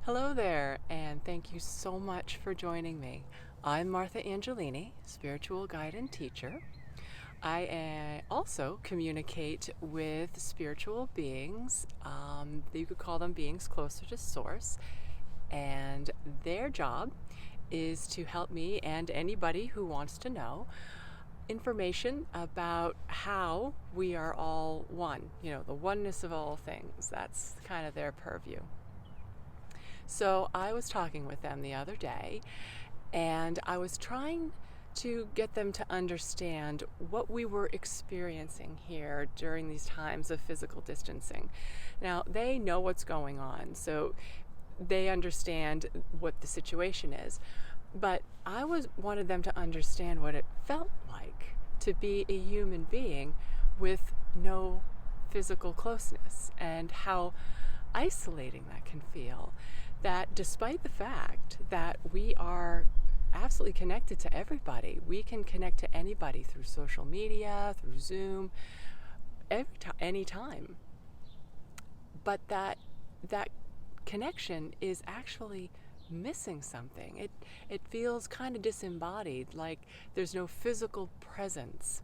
Hello there, and thank you so much for joining me. I'm Martha Angelini, spiritual guide and teacher. I also communicate with spiritual beings. You could call them beings closer to source, and their job is to help me and anybody who wants to know information about how we are all one, the oneness of all things. That's kind of their purview. So I was talking with them the other day, and I was trying to get them to understand what we were experiencing here during these times of physical distancing. Now, they know what's going on, so they understand what the situation is. But I wanted them to understand what it felt like to be a human being with no physical closeness, and how isolating that can feel. That despite the fact that we are absolutely connected to everybody, we can connect to anybody through social media, through Zoom, anytime. But that connection is actually missing something. It feels kind of disembodied, like there's no physical presence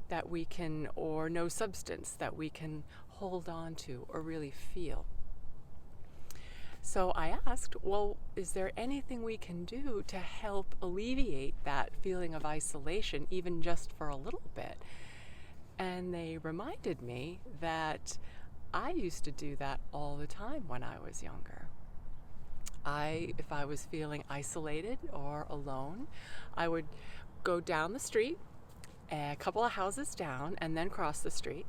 that we can, or no substance that we can hold on to or really feel. So I asked, well, is there anything we can do to help alleviate that feeling of isolation, even just for a little bit? And they reminded me that I used to do that all the time when I was younger. If I was feeling isolated or alone, I would go down the street, a couple of houses down, and then cross the street.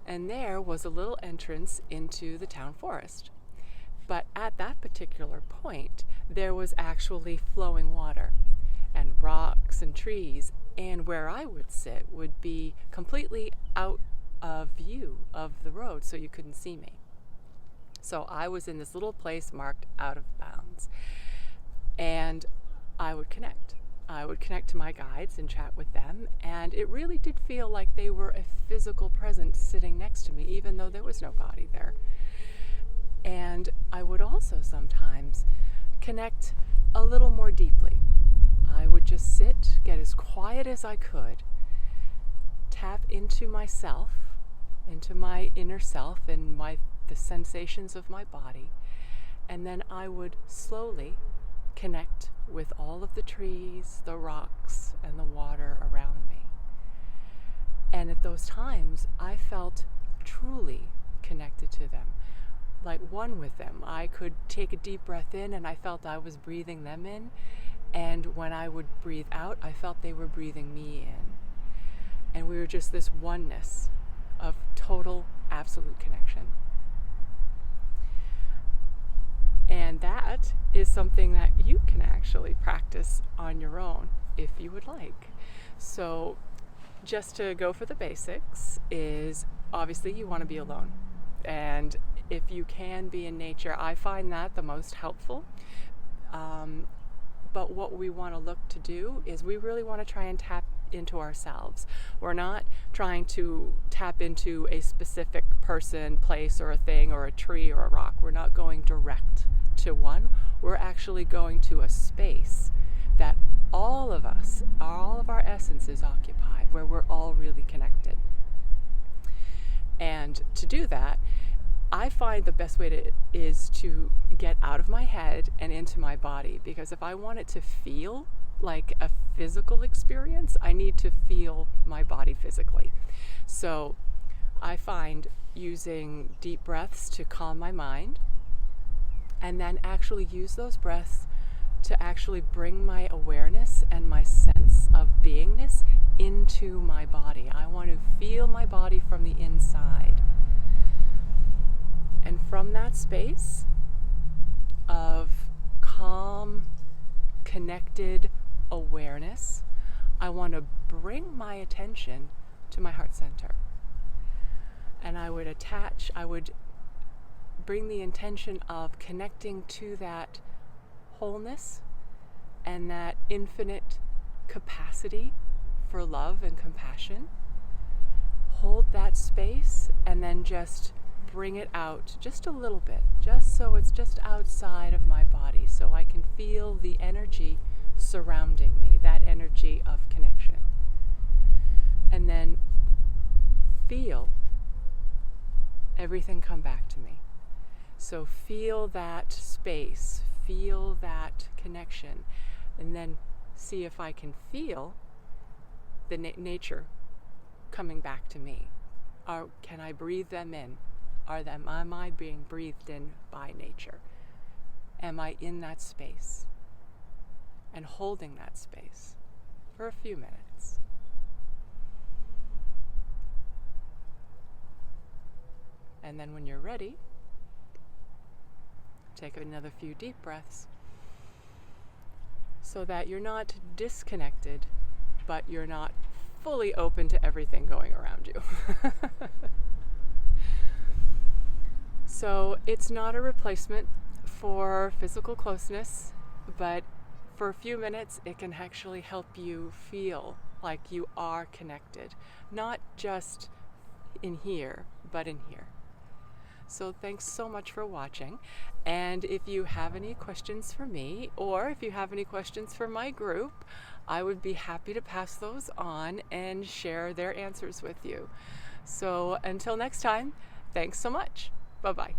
And there was a little entrance into the town forest. But at that particular point, there was actually flowing water and rocks and trees, and where I would sit would be completely out of view of the road, so you couldn't see me. So I was in this little place marked out of bounds, and I would connect. I would connect to my guides and chat with them, and it really did feel like they were a physical presence sitting next to me, even though there was no body there. And I would also sometimes connect a little more deeply. I would just sit, get as quiet as I could, tap into myself, into my inner self and the sensations of my body, and then I would slowly connect with all of the trees, the rocks, and the water around me. And at those times, I felt truly connected to them, like one with them. I could take a deep breath in and I felt I was breathing them in, and when I would breathe out, I felt they were breathing me in. And we were just this oneness of total, absolute connection. And that is something that you can actually practice on your own if you would like. So just to go for the basics is, obviously you want to be alone. And if you can be in nature, I find that the most helpful. But what we want to look to do is we really want to try and tap into ourselves. We're not trying to tap into a specific person, place, or a thing, or a tree, or a rock. We're not going direct to one. We're actually going to a space that all of us, all of our essence is occupied, where we're all really connected. And to do that, I find the best way is to get out of my head and into my body, because if I want it to feel like a physical experience, I need to feel my body physically. So I find using deep breaths to calm my mind, and then actually use those breaths to actually bring my awareness and my sense of beingness into my body. I want to feel my body from the inside. And from that space of calm, connected awareness, I want to bring my attention to my heart center. And I would bring the intention of connecting to that wholeness and that infinite capacity for love and compassion. Hold that space and then just bring it out just a little bit, just so it's just outside of my body, so I can feel the energy surrounding me, that energy of connection. And then feel everything come back to me. So feel that space, feel that connection, and then see if I can feel the nature coming back to me. Or can I breathe them in? Am I being breathed in by nature? Am I in that space? And holding that space for a few minutes. And then when you're ready, take another few deep breaths so that you're not disconnected, but you're not fully open to everything going around you. So it's not a replacement for physical closeness, but for a few minutes it can actually help you feel like you are connected, not just in here, but in here. So thanks so much for watching, and if you have any questions for me, or if you have any questions for my group, I would be happy to pass those on and share their answers with you. So until next time, thanks so much. Bye-bye.